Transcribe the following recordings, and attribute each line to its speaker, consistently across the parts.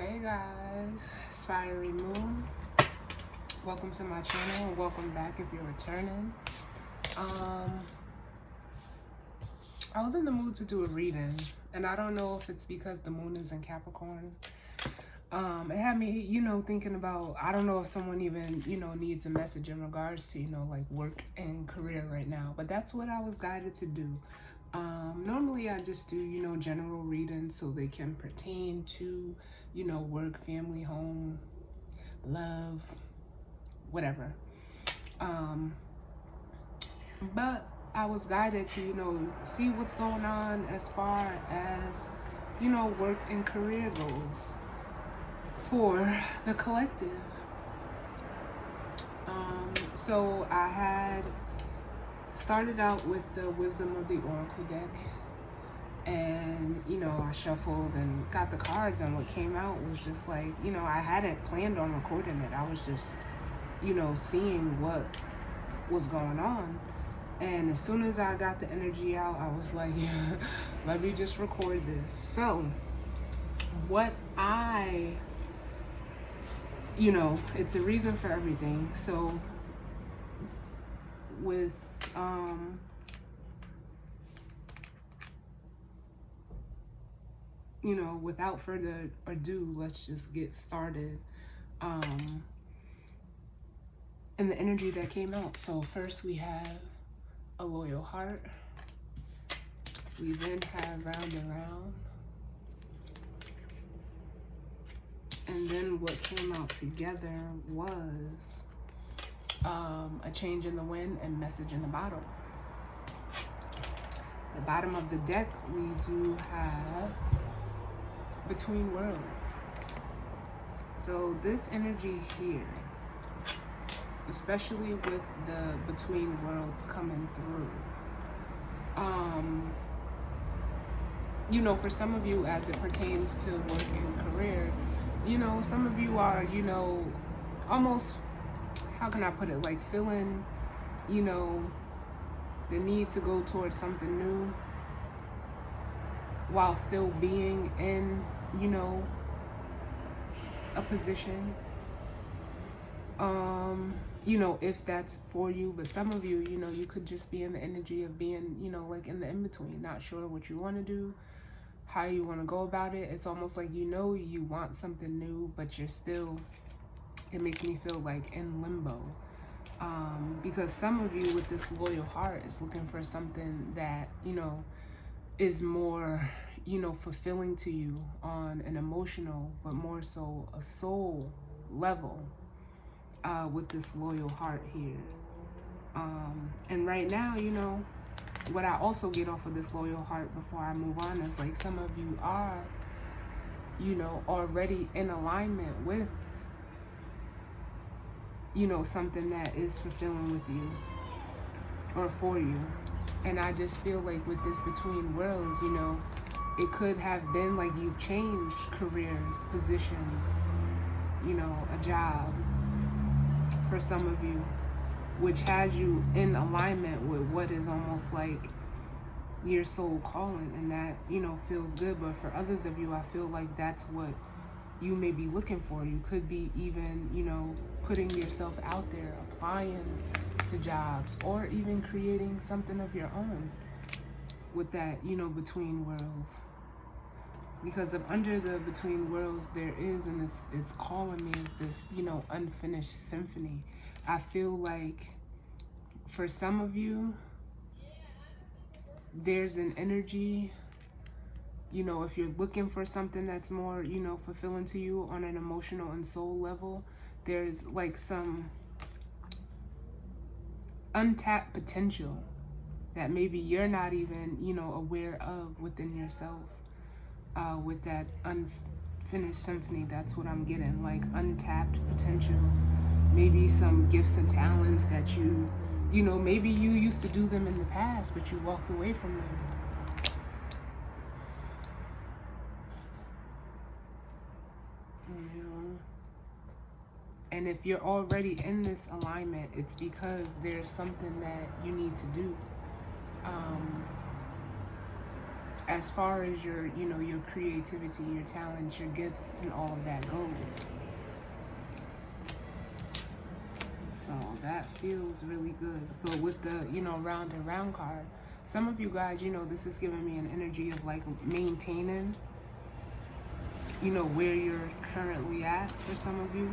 Speaker 1: Hey guys, it's Fiery Moon. Welcome to my channel and welcome back if you're returning. I was in the mood to do a reading, and I don't know if it's because the moon is in Capricorn. It had me, thinking about, I don't know if someone even, needs a message in regards to, like work and career right now, but that's what I was guided to do. Normally I just do, general readings so they can pertain to, work, family, home, love, whatever. But I was guided to, see what's going on as far as, work and career goes for the collective. So I had started out with the Wisdom of the Oracle deck, and I shuffled and got the cards, and what came out was just like, I hadn't planned on recording it. I was just seeing what was going on, and as soon as I got the energy out, I was like, let me just record this. So what it's a reason for everything. So with without further ado, let's just get started. And the energy that came out. So first we have a loyal heart. We then have round and round. And then what came out together was a change in the wind and message in the bottle. The bottom of the deck, we do have between worlds. So this energy here, especially with the between worlds coming through, for some of you, as it pertains to work and career, some of you are, almost, how can I put it, like feeling, the need to go towards something new while still being in, a position, if that's for you. But some of you, you could just be in the energy of being, like in the in-between, not sure what you want to do, how you want to go about it. It's almost like, you want something new, but you're still, it makes me feel like in limbo. Because some of you with this loyal heart is looking for something that, is more, fulfilling to you on an emotional, but more so a soul level, with this loyal heart here. And right now, what I also get off of this loyal heart before I move on is like some of you are, already in alignment with, something that is fulfilling with you or for you. And I just feel like with this between worlds, it could have been like you've changed careers, positions, a job for some of you, which has you in alignment with what is almost like your soul calling, and that, feels good. But for others of you, I feel like that's what you may be looking for. You could be even, putting yourself out there, applying to jobs, or even creating something of your own with that, between worlds. Because of under the between worlds there is, and it's calling me, is this, unfinished symphony. I feel like for some of you, there's an energy, if you're looking for something that's more, fulfilling to you on an emotional and soul level, there's like some untapped potential that maybe you're not even, aware of within yourself. With that unfinished symphony, that's what I'm getting, like untapped potential. Maybe some gifts and talents that you maybe you used to do them in the past, but you walked away from them. And if you're already in this alignment, it's because there's something that you need to do. as far as your, you know, your creativity, your talents, your gifts, and all of that goes. So that feels really good. But with the, you know, round and round card, some of you guys, you know, this is giving me an energy of like maintaining, you know, where you're currently at for some of you.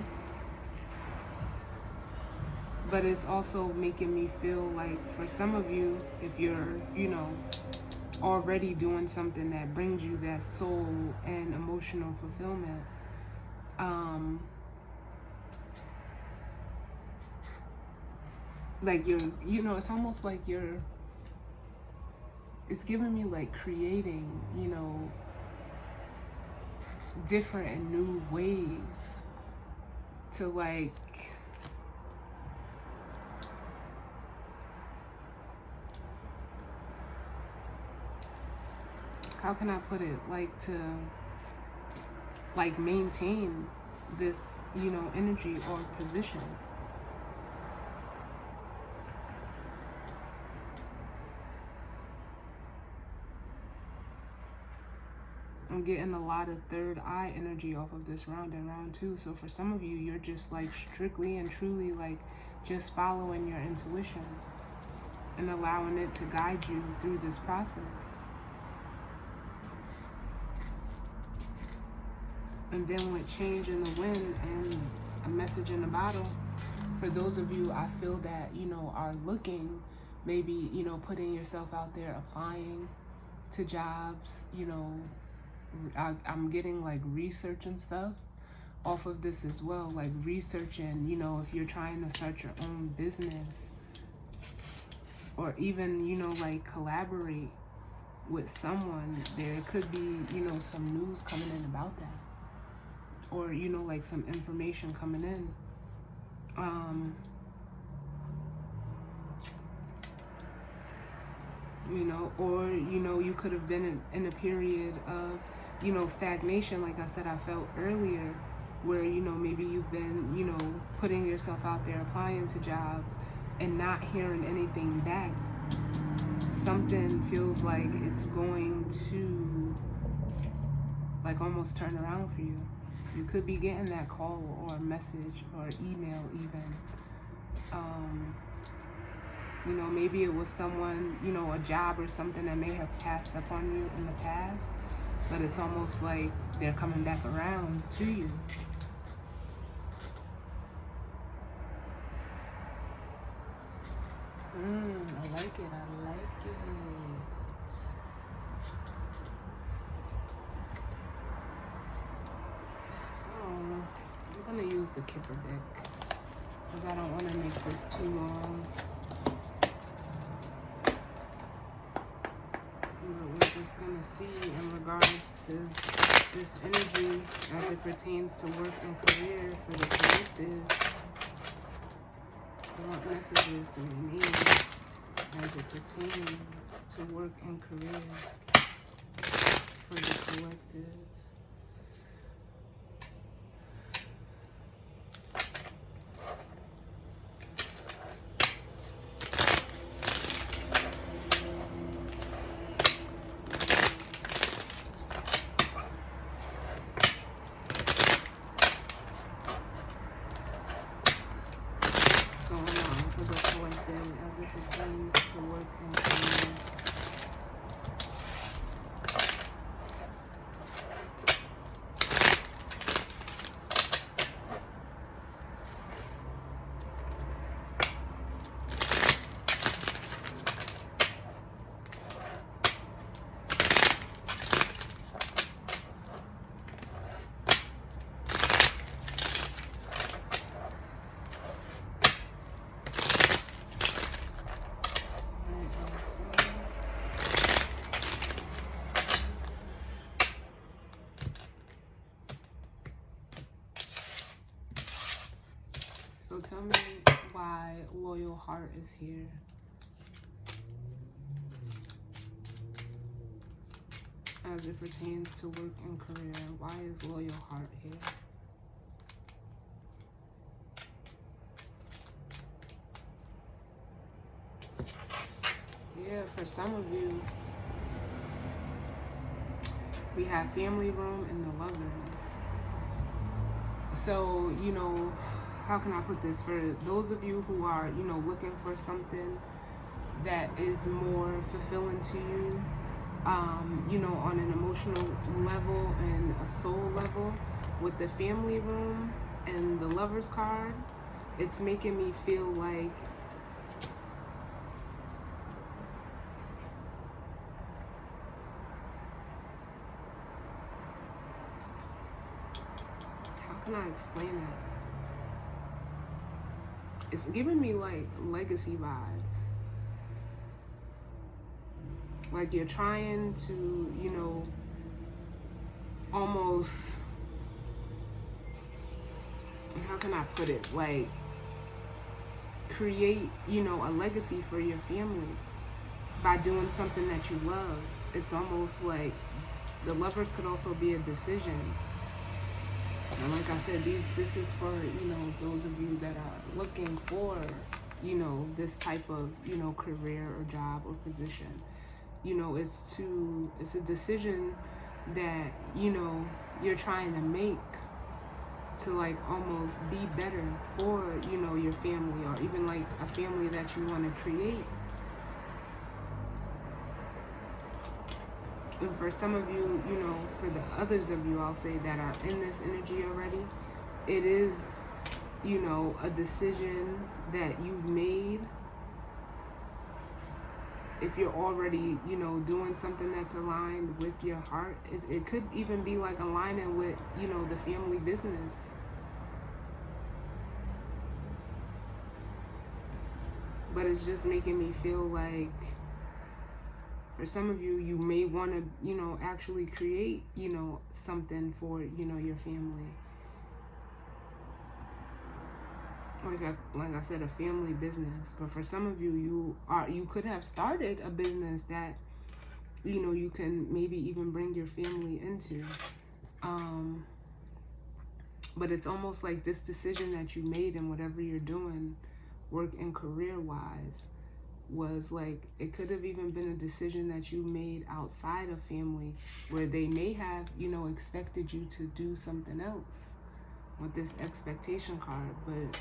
Speaker 1: But it's also making me feel like for some of you, if you're, you know, already doing something that brings you that soul and emotional fulfillment, like you're, you know, it's almost like you're, it's giving me like creating, you know, different and new ways to like how can I put it, like to like maintain this, you know, energy or position. I'm getting a lot of third eye energy off of this round and round too. So for some of you, you're just like strictly and truly like just following your intuition and allowing it to guide you through this process. And then with change in the wind and a message in the bottle, for those of you I feel that, you know, are looking, maybe, you know, putting yourself out there, applying to jobs, you know, I'm getting like research and stuff off of this as well, like researching, you know, if you're trying to start your own business or even, you know, like collaborate with someone, there could be, you know, some news coming in about that, or, you know, like some information coming in. You know, or, you know, you could have been in a period of, you know, stagnation, like I said, I felt earlier, where, you know, maybe you've been, you know, putting yourself out there, applying to jobs and not hearing anything back. Something feels like it's going to like almost turn around for you. You could be getting that call or message or email even. You know, maybe it was someone, you know, a job or something that may have passed up on you in the past, but it's almost like they're coming back around to you. I like it. I like it. So, I'm going to use the Kipper deck because I don't want to make this too long. But we're just going to see in regards to this energy as it pertains to work and career for the collective. What messages do we need as it pertains to work and career for the collective? As it pertains to work and career. So tell me why Loyal Heart is here. As it pertains to work and career, why is Loyal Heart here? Yeah, for some of you, We have family room and the lovers. So, how can I put this? For those of you who are, looking for something that is more fulfilling to you, on an emotional level and a soul level, with the family room and the lovers card, it's making me feel like how can I explain it? It's giving me like legacy vibes. Like you're trying to, almost, how can I put it? Like create, a legacy for your family by doing something that you love. It's almost like the lovers could also be a decision. And like I said, this is for, those of you that are looking for, this type of, career or job or position. It's a decision that, you're trying to make to like almost be better for, your family, or even like a family that you want to create. And for some of you, for the others of you, I'll say, that are in this energy already, it is, a decision that you've made. If you're already, doing something that's aligned with your heart, it could even be like aligning with, the family business. But it's just making me feel like, for some of you, you may want to, actually create, something for, your family. Like I said, a family business. But for some of you, you could have started a business that, you can maybe even bring your family into. But it's almost like this decision that you made in whatever you're doing, work and career wise, was like, it could have even been a decision that you made outside of family, where they may have, expected you to do something else with this expectation card. But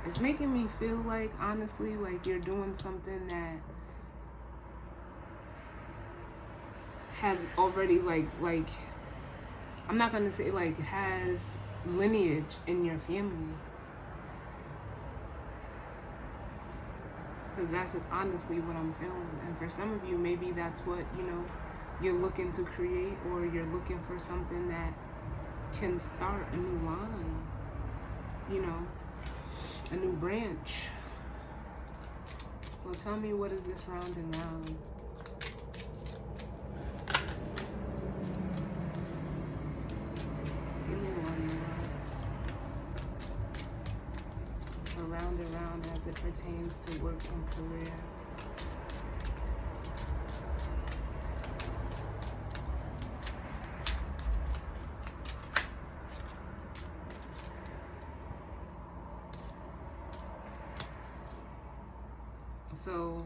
Speaker 1: it's making me feel like, honestly, like you're doing something that has already like I'm not gonna say like has lineage in your family. Because that's honestly what I'm feeling. And for some of you, maybe that's what, you're looking to create, or you're looking for something that can start a new line, a new branch. So tell me, what is this round and round? Give me one more. Around and round as it pertains to work and career. So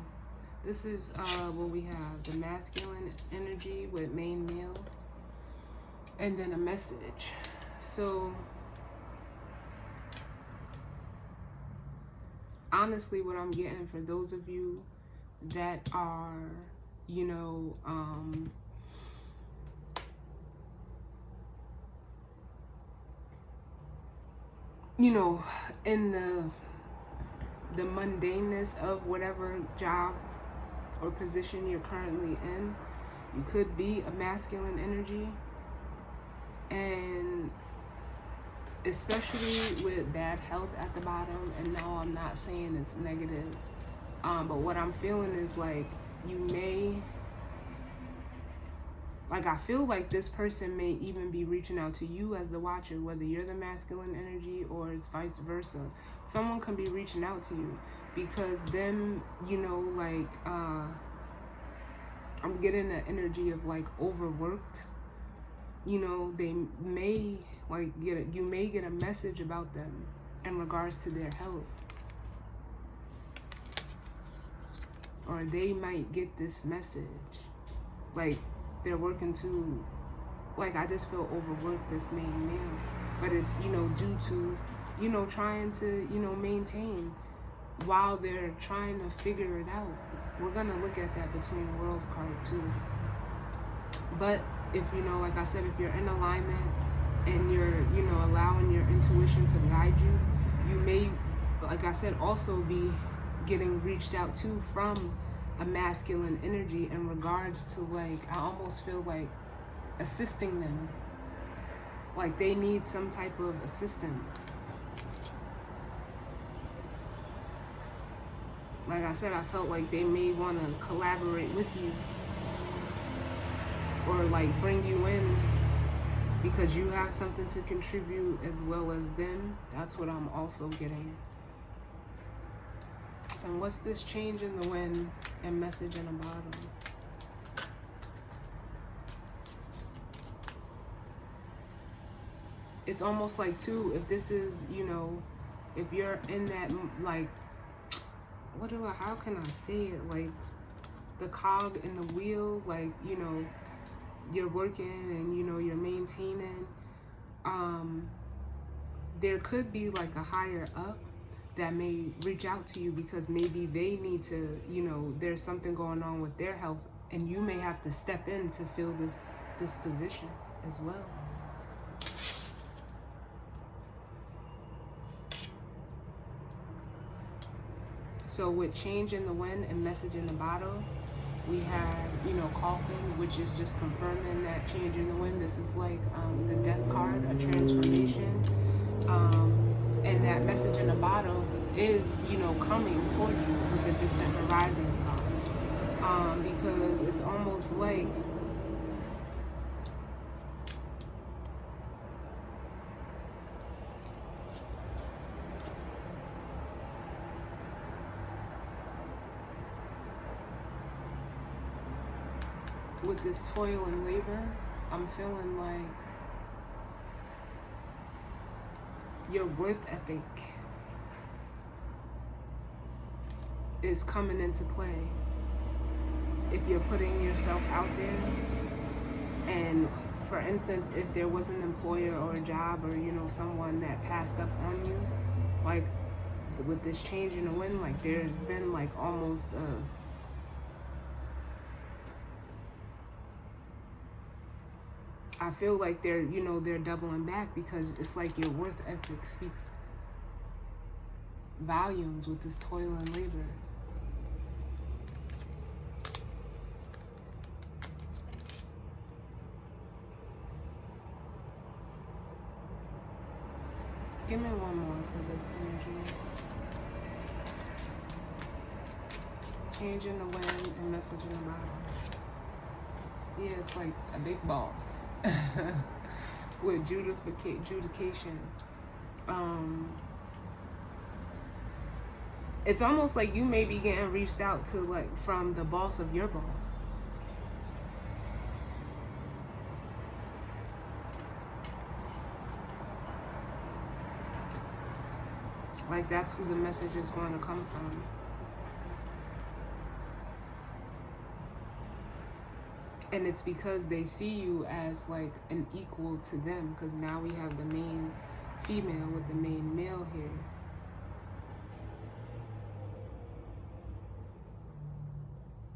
Speaker 1: this is what we have: the masculine energy with main male, and then a message. So honestly, what I'm getting for those of you that are, in the mundaneness of whatever job or position you're currently in, you could be a masculine energy. And especially with bad health at the bottom, and no, I'm not saying it's negative, but what I'm feeling is like you may, like I feel like this person may even be reaching out to you as the watcher, whether you're the masculine energy or it's vice versa. Someone can be reaching out to you because them, like I'm getting the energy of like overworked. They may like you may get a message about them in regards to their health, or they might get this message. Like they're working to, like, I just feel overworked, this main male. But it's, you know, due to, you know, trying to, you know, maintain while they're trying to figure it out. We're going to look at that between worlds card too. But if, you know, like I said, if you're in alignment and you're, you know, allowing your intuition to guide you, you may, like I said, also be getting reached out to from a masculine energy in regards to, like, I almost feel like assisting them. Like they need some type of assistance. Like I said, I felt like they may want to collaborate with you or like bring you in because you have something to contribute as well as them. That's what I'm also getting. And what's this change in the wind and message in the bottom? It's almost like too, if this is, you know, if you're in that, like, how can I say it? Like the cog in the wheel, like, you know, you're working and, you know, you're maintaining. There could be like a higher up that may reach out to you because maybe they need to, you know, there's something going on with their health and you may have to step in to fill this position as well. So with change in the wind and message in the bottle, we have, you know, coughing, which is just confirming that change in the wind. This is like the death card, a transformation. And that message in the bottle is, you know, coming towards you with the distant horizons card. Because it's almost like with this toil and labor, I'm feeling like your worth ethic is coming into play. If you're putting yourself out there, and for instance, if there was an employer or a job or, you know, someone that passed up on you, like with this change in the wind, like there's been like almost I feel like they're, you know, they're doubling back because it's like your worth ethic speaks volumes with this toil and labor. Give me one more for this energy. Change in the wind and message in the bottom. Yeah, it's like a big boss with judication. It's almost like you may be getting reached out to, like, from the boss of your boss. Like that's who the message is going to come from. And it's because they see you as like an equal to them, because now we have the main female with the main male here.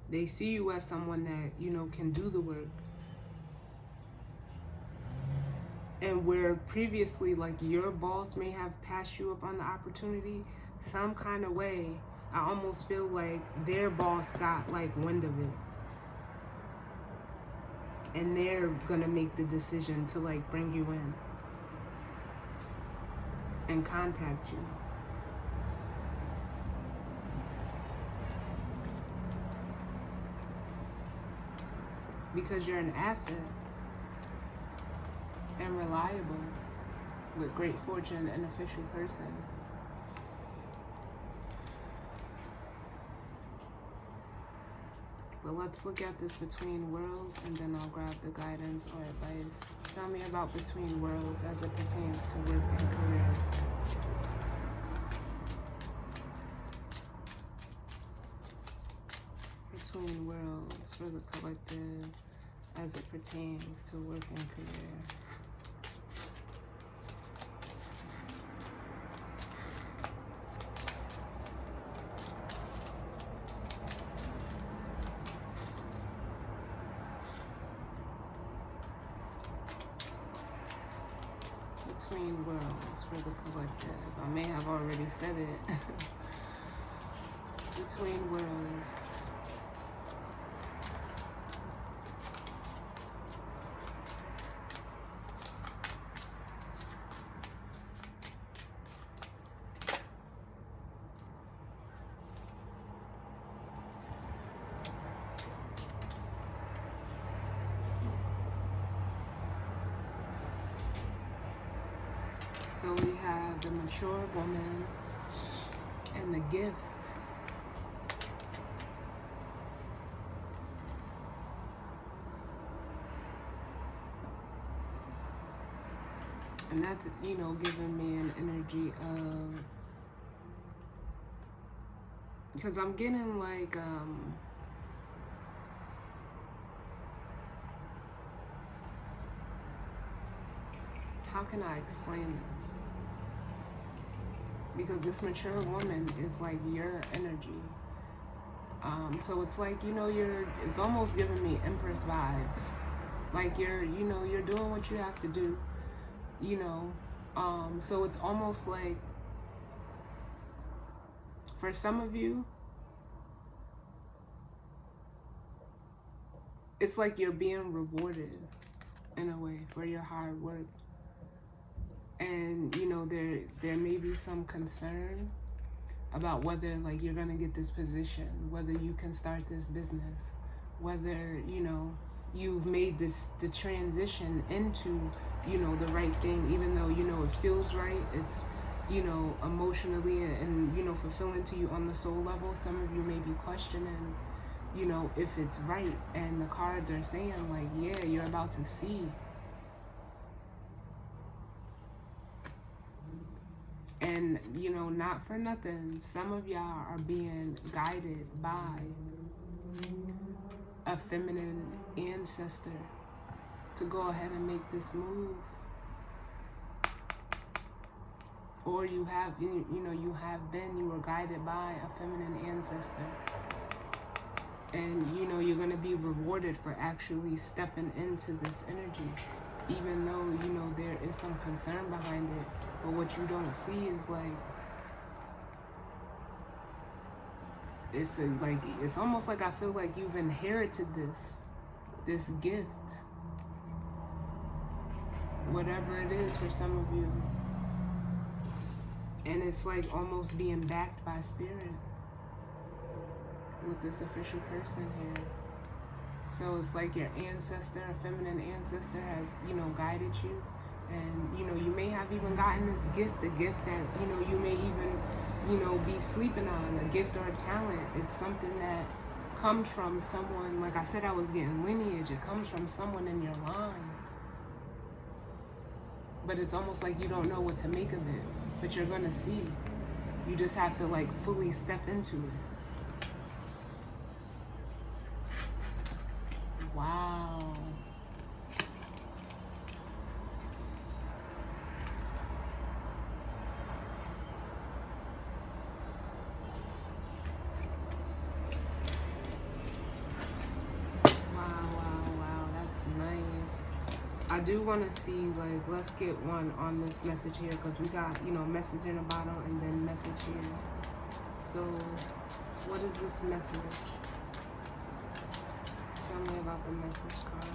Speaker 1: They see you as someone that, you know, can do the work. And where previously, like, your boss may have passed you up on the opportunity, some kind of way, I almost feel like their boss got like wind of it. And they're gonna make the decision to like bring you in and contact you. Because you're an asset and reliable with great fortune and official person. But let's look at this between worlds and then I'll grab the guidance or advice. Tell me about between worlds as it pertains to work and career. Between worlds for the collective. as it pertains to work and career. Between worlds for the collective. I may have already said it. Between worlds. So we have the mature woman and the gift. And that's, you know, giving me an energy of, because I'm getting like, how can I explain this? Because this mature woman is like your energy. So it's like, you know, it's almost giving me Empress vibes. Like you're doing what you have to do, you know. So it's almost like, for some of you, it's like you're being rewarded in a way for your hard work. And, you know, there may be some concern about whether, like, you're going to get this position, whether you can start this business, whether, you know, you've made the transition into, you know, the right thing, even though, you know, it feels right. It's, you know, emotionally and, you know, fulfilling to you on the soul level. Some of you may be questioning, you know, if it's right. And the cards are saying, like, yeah, you're about to see. And, you know, not for nothing, some of y'all are being guided by a feminine ancestor to go ahead and make this move. Or you were guided by a feminine ancestor. And, you know, you're going to be rewarded for actually stepping into this energy. Even though, you know, there is some concern behind it. But what you don't see is like, it's almost like I feel like you've inherited this gift. Whatever it is for some of you. And it's like almost being backed by spirit with this official person here. So it's like your ancestor, a feminine ancestor has, you know, guided you. And, you know, you may have even gotten this gift, a gift that, you know, you may even, you know, be sleeping on, a gift or a talent. It's something that comes from someone, like I said, I was getting lineage. It comes from someone in your line. But it's almost like you don't know what to make of it. But you're going to see. You just have to, like, fully step into it. Wow. I do want to see, like, let's get one on this message here, because we got, you know, message in the bottom and then message here. So, what is this message? Tell me about the message card.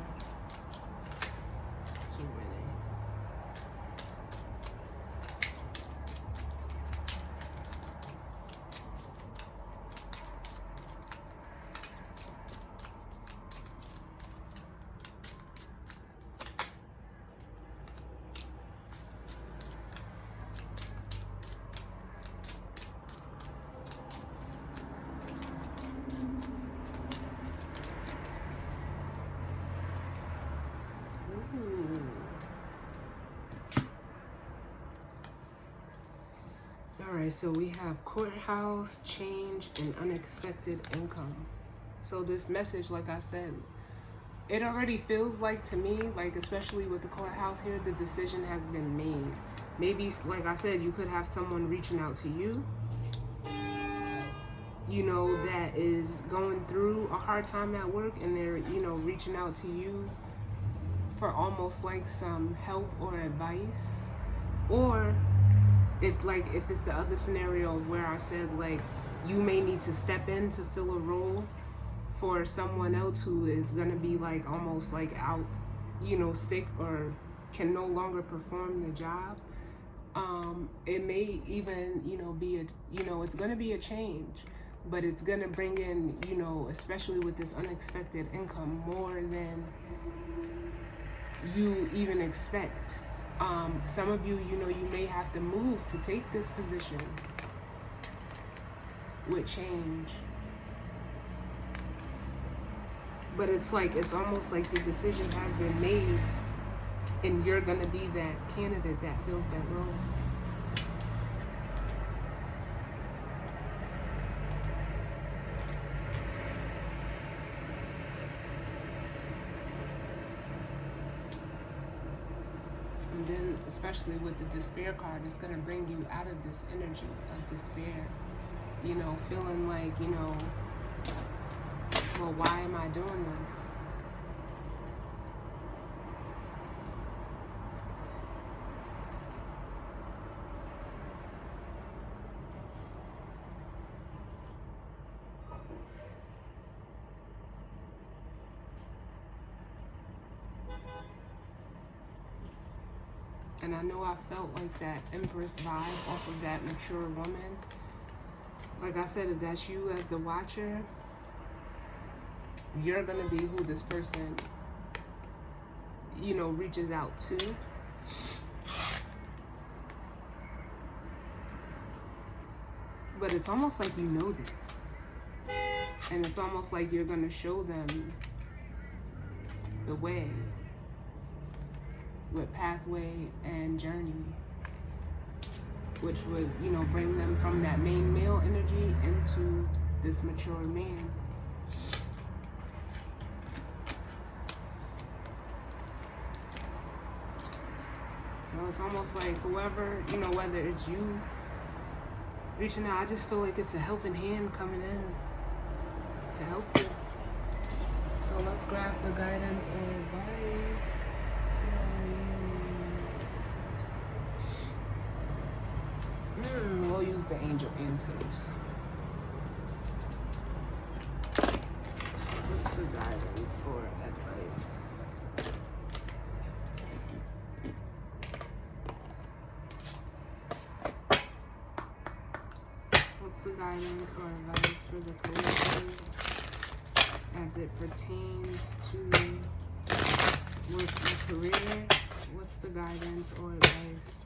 Speaker 1: Too many. Alright, so we have courthouse, change, and unexpected income. So this message, like I said, it already feels like to me, like especially with the courthouse here, the decision has been made. Maybe, like I said, you could have someone reaching out to you, you know, that is going through a hard time at work, and they're, you know, reaching out to you for almost like some help or advice. Or if it's the other scenario where I said like you may need to step in to fill a role for someone else who is gonna be like almost like out, you know, sick or can no longer perform the job. It may even, you know, be a, you know, it's gonna be a change, but it's gonna bring in, you know, especially with this unexpected income, more than you even expect. Some of you, you know, you may have to move to take this position with change. But it's like, it's almost like the decision has been made and you're gonna be that candidate that fills that role. And then, especially with the despair card, it's going to bring you out of this energy of despair. You know, feeling like, you know, well, why am I doing this? And I know I felt like that Empress vibe off of that mature woman. Like I said, if that's you as the watcher, you're gonna be who this person, you know, reaches out to. But it's almost like you know this. And it's almost like you're gonna show them the way with pathway and journey, which would, you know, bring them from that main male energy into this mature man. So it's almost like whoever, you know, whether it's you reaching out, I just feel like it's a helping hand coming in to help you. So let's grab the guidance and advice. We'll use the angel answers. What's the guidance for advice? What's the guidance or advice for the collective as it pertains to work and career? What's the guidance or advice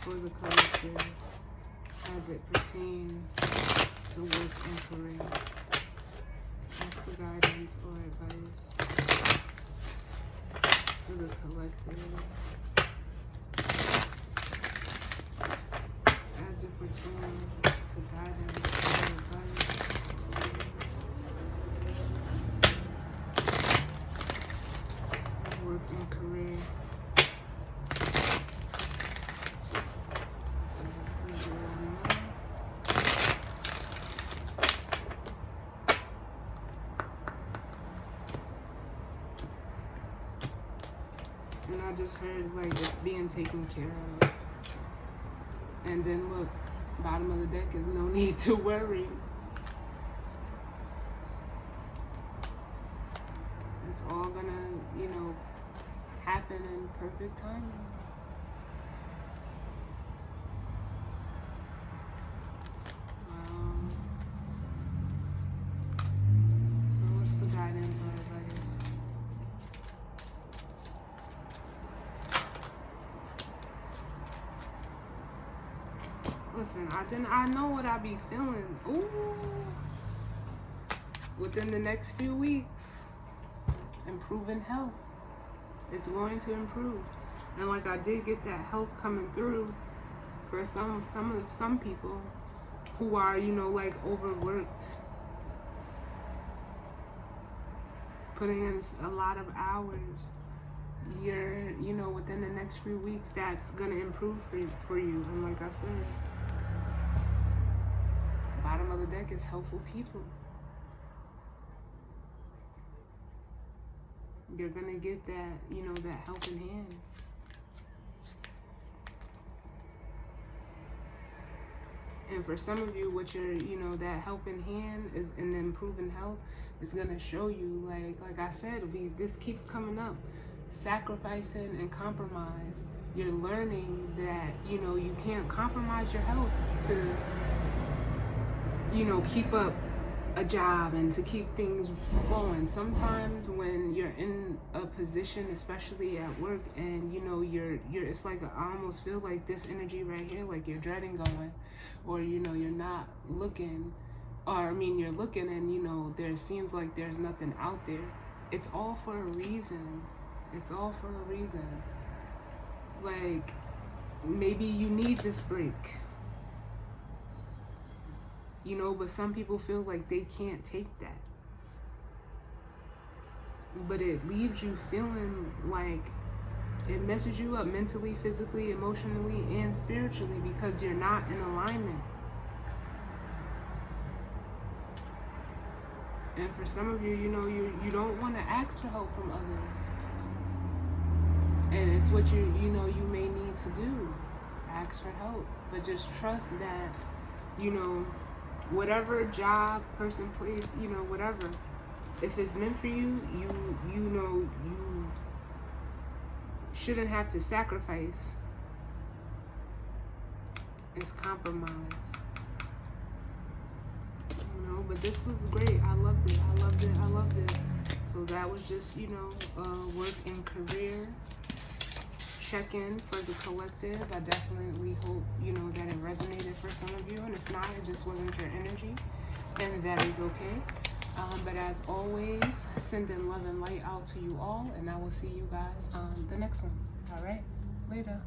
Speaker 1: for the collective as it pertains to work and career? What's the guidance or advice for the collective as it pertains to guidance or advice work and career? And I just heard like it's being taken care of. And then look, bottom of the deck is no need to worry. It's all gonna, you know, happen in perfect timing. So what's the guidance or advice? Listen, I know what I be feeling. Ooh. Within the next few weeks, improving health. It's going to improve. And like I did get that health coming through for some people who are, you know, like overworked. putting in a lot of hours. You're, you know, within the next few weeks, that's gonna improve for you. And like I said, bottom of the deck is helpful people. You're gonna get that, you know, that helping hand. And for some of you, what you're, you know, that helping hand is in the improving health is gonna show you, like I said, this keeps coming up. Sacrificing and compromise. You're learning that, you know, you can't compromise your health to, you know, keep up a job and to keep things flowing. Sometimes when you're in a position, especially at work, and you know you're it's like I almost feel like this energy right here, like you're dreading going, or you know you're not looking, or I mean you're looking and you know there seems like there's nothing out there. It's all for a reason. It's all for a reason. Like maybe you need this break. You know, but some people feel like they can't take that. But it leaves you feeling like it messes you up mentally, physically, emotionally, and spiritually because you're not in alignment. And for some of you, you know, you don't want to ask for help from others. And it's what you know, you may need to do. Ask for help. But just trust that, you know, whatever job, person, place, you know, whatever, if it's meant for you, you know, you shouldn't have to sacrifice. It's compromise. You know, but this was great. I loved it. So that was just, you know, work and career check-in for the collective. I definitely hope, you know, that it resonated for some of you, and if not, it just wasn't your energy, and that is okay. But as always, sending love and light out to you all, and I will see you guys on the next one. All right, later.